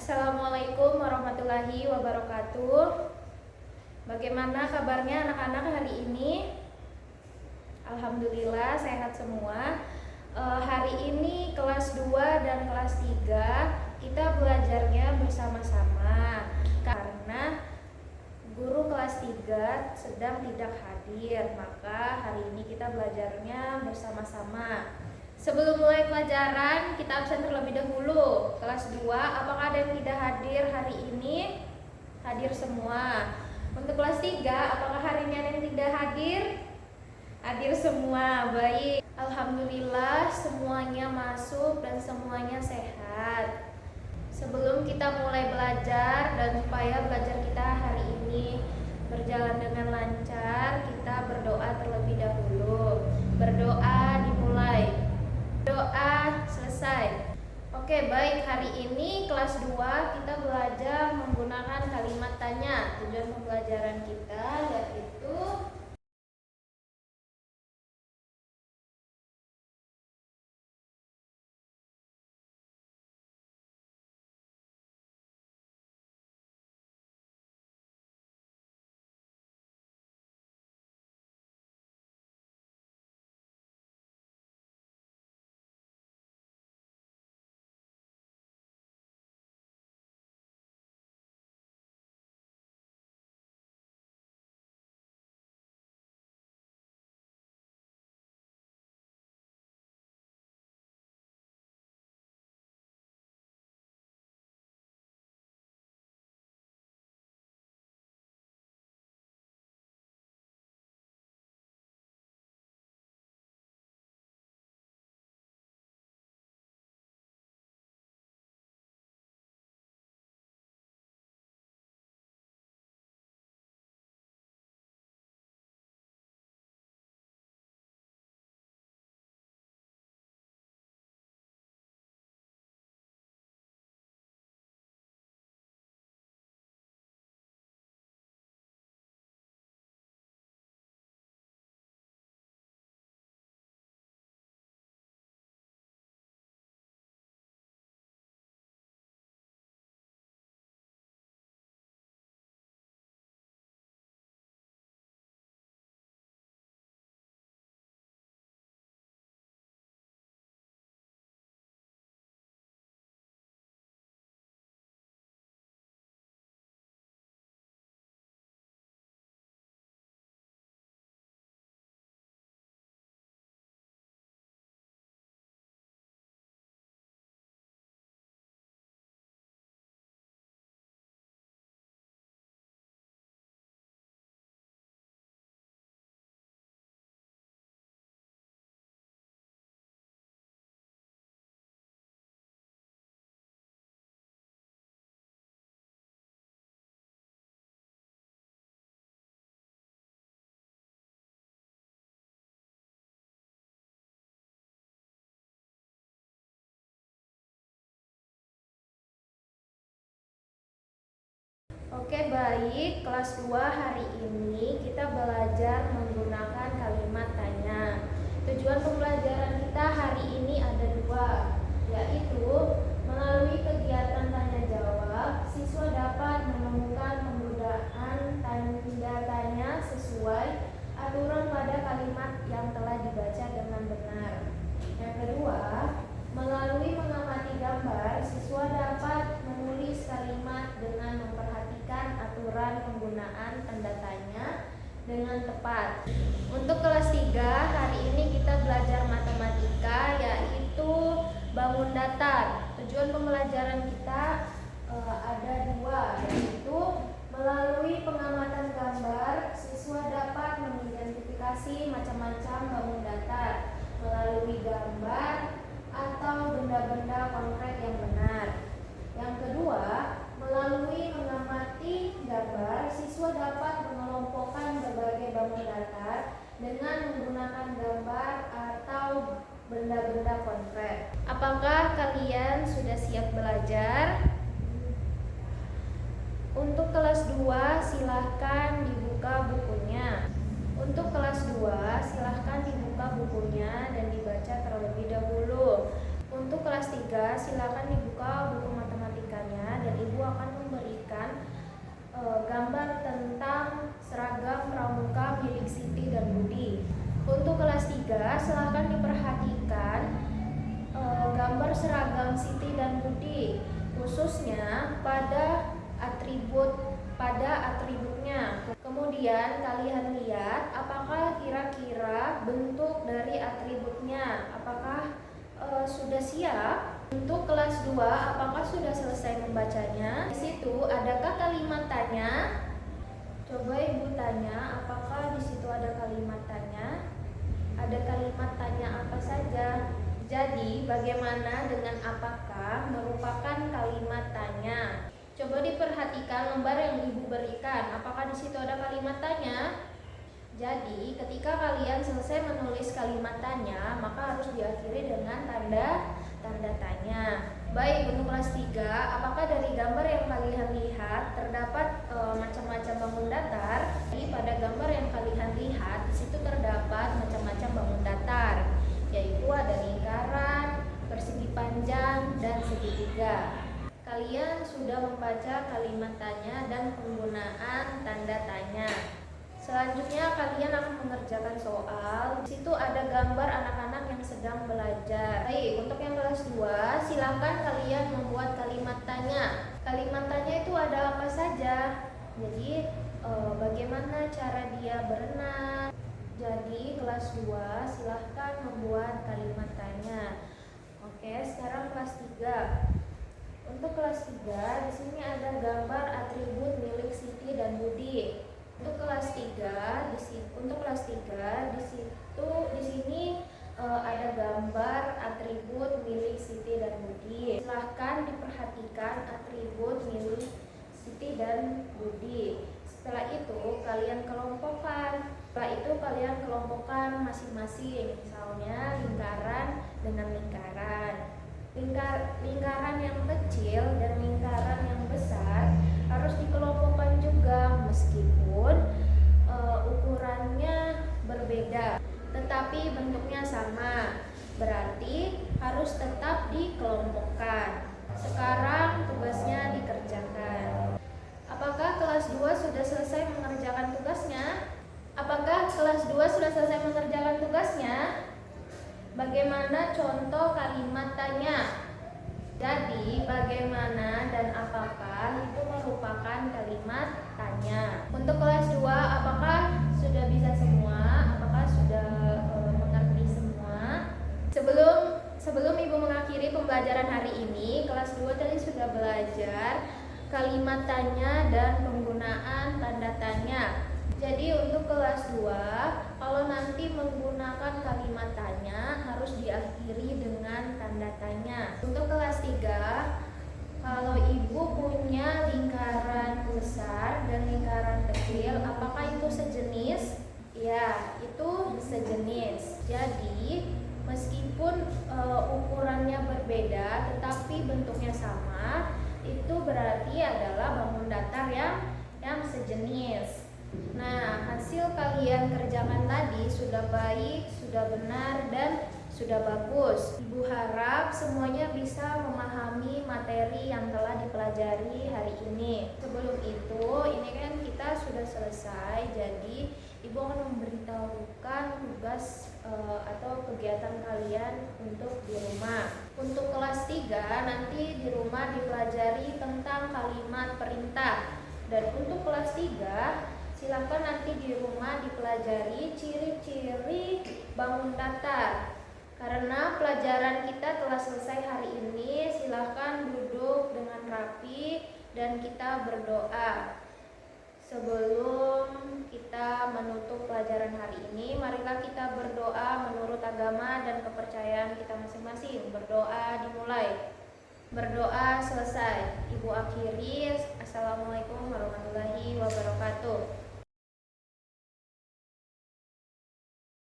Assalamualaikum warahmatullahi wabarakatuh. Bagaimana kabarnya anak-anak hari ini? Alhamdulillah sehat semua. Hari ini kelas 2 dan kelas 3 kita belajarnya bersama-sama karena guru kelas 3 sedang tidak hadir, maka hari ini kita belajarnya bersama-sama. Sebelum mulai pelajaran, kita absen terlebih dahulu. Kelas 2, apakah ada yang tidak hadir hari ini? Hadir semua. Untuk kelas 3, apakah hari ini ada yang tidak hadir? Hadir semua, baik. Alhamdulillah semuanya masuk dan semuanya sehat. Sebelum kita mulai belajar dan supaya belajar kita hari ini berjalan dengan lancar, kita berdoa terlebih dahulu. Berdoa dimulai. Doa selesai. Oke, baik, hari ini kelas 2 kita belajar menggunakan kalimat tanya. Tujuan pembelajaran kita yaitu Oke, baik, kelas 2 hari ini kita belajar menggunakan kalimat tanya. Tujuan pembelajaran kita hari ini ada 2, yaitu melalui kegiatan tanya jawab, siswa dapat menemukan penggunaan tanda tanya sesuai aturan pada kalimat yang telah dibaca dengan benar. Yang kedua, melalui mengamati gambar, siswa dapat menulis kalimat dengan memperhatikan aturan penggunaan tanda tanya dengan tepat. Untuk kelas 3, hari ini kita belajar matematika yaitu bangun datar. Tujuan pembelajaran kita ada 2, yaitu melalui pengamatan gambar, siswa dapat mengidentifikasi macam-macam bangun datar melalui gambar atau benda-benda konkret yang benar. Yang kedua, melalui mengamati gambar, siswa dapat mengelompokkan berbagai bangun datar dengan menggunakan gambar atau benda-benda konkret. Apakah kalian sudah siap belajar? Untuk kelas 2 silahkan dibuka bukunya. Untuk kelas 2 silahkan dibuka bukunya dan dibaca terlebih dahulu. Untuk kelas 3 silahkan dibuka buku matematikanya dan silahkan diperhatikan gambar seragam Siti dan Budi, khususnya pada atributnya. Kemudian kalian lihat apakah kira-kira bentuk dari atributnya, apakah sudah siap. Untuk kelas 2, apakah sudah selesai membacanya? Di situ adakah kalimat tanya? Coba Ibu tanya, apakah di situ ada kalimat tanya? Ada kalimat tanya apa saja? Jadi, bagaimana dengan apakah merupakan kalimat tanya? Coba diperhatikan lembar yang Ibu berikan. Apakah di situ ada kalimat tanya? Jadi, ketika kalian selesai menulis kalimat tanya, maka harus diakhiri dengan tanda tanya. Baik, untuk kelas 3, apakah dari gambar yang kalian lihat terdapat macam-macam bangun datar? Jadi, pada gambar yang kalian lihat, di situ terdapat macam-macam bangun datar, yaitu ada lingkaran, persegi panjang, dan segitiga. Kalian sudah membaca kalimat tanya dan penggunaan tanda tanya. Selanjutnya kalian akan mengerjakan soal. Di situ ada gambar anak-anak yang sedang belajar. Baik, untuk yang kelas 2, silakan kalian membuat kalimat tanya. Kalimat tanya itu ada apa saja? Jadi, bagaimana cara dia berenang? Jadi, kelas 2 silahkan membuat kalimat tanya. Oke, sekarang kelas 3. Untuk kelas 3, di sini ada gambar atribut milik Siti dan Budi. Untuk kelas 3, di sini ada gambar atribut milik Siti dan Budi. Silahkan diperhatikan atribut milik Siti dan Budi. Setelah itu kalian kelompokkan. Masing-masing. Misalnya lingkaran dengan lingkaran. Lingkaran yang kecil dan lingkaran yang besar harus dikelompokkan juga, meskipun ukurannya berbeda, tetapi bentuknya sama. Berarti harus tetap dikelompokkan. Sekarang tugasnya dikerjakan. Apakah kelas 2 sudah selesai mengerjakan tugasnya? Bagaimana contoh kalimat tanya? Jadi, bagaimana dan apakah itu merupakan kalimat tanya. Untuk kelas 2, apakah sudah bisa semua? Apakah sudah mengerti semua? Sebelum Ibu mengakhiri pembelajaran hari ini, kelas 2 tadi sudah belajar kalimat tanya dan penggunaan tanda tanya. Jadi untuk kelas 2, kalau nanti menggunakan kalimat tanya harus diakhiri dengan tanda tanya. Untuk kelas 3, kalau Ibu punya lingkaran besar dan lingkaran kecil, apakah itu sejenis? Ya, itu sejenis. Jadi meskipun ukurannya berbeda tetapi bentuknya sama, itu berarti adalah bangun datar yang sejenis. Nah, hasil kalian kerjakan tadi sudah baik, sudah benar, dan sudah bagus. Ibu harap semuanya bisa memahami materi yang telah dipelajari hari ini. Sebelum itu, ini kan kita sudah selesai, jadi Ibu akan memberitahukan tugas atau kegiatan kalian untuk di rumah. Untuk kelas 3, nanti di rumah dipelajari tentang kalimat perintah. Dan untuk kelas 3, silakan nanti di rumah dipelajari ciri-ciri bangun datar. Karena pelajaran kita telah selesai hari ini, silakan duduk dengan rapi dan kita berdoa. Sebelum kita menutup pelajaran hari ini, marilah kita berdoa menurut agama dan kepercayaan kita masing-masing. Berdoa dimulai. Berdoa selesai. Ibu akhiri. Assalamualaikum warahmatullahi wabarakatuh.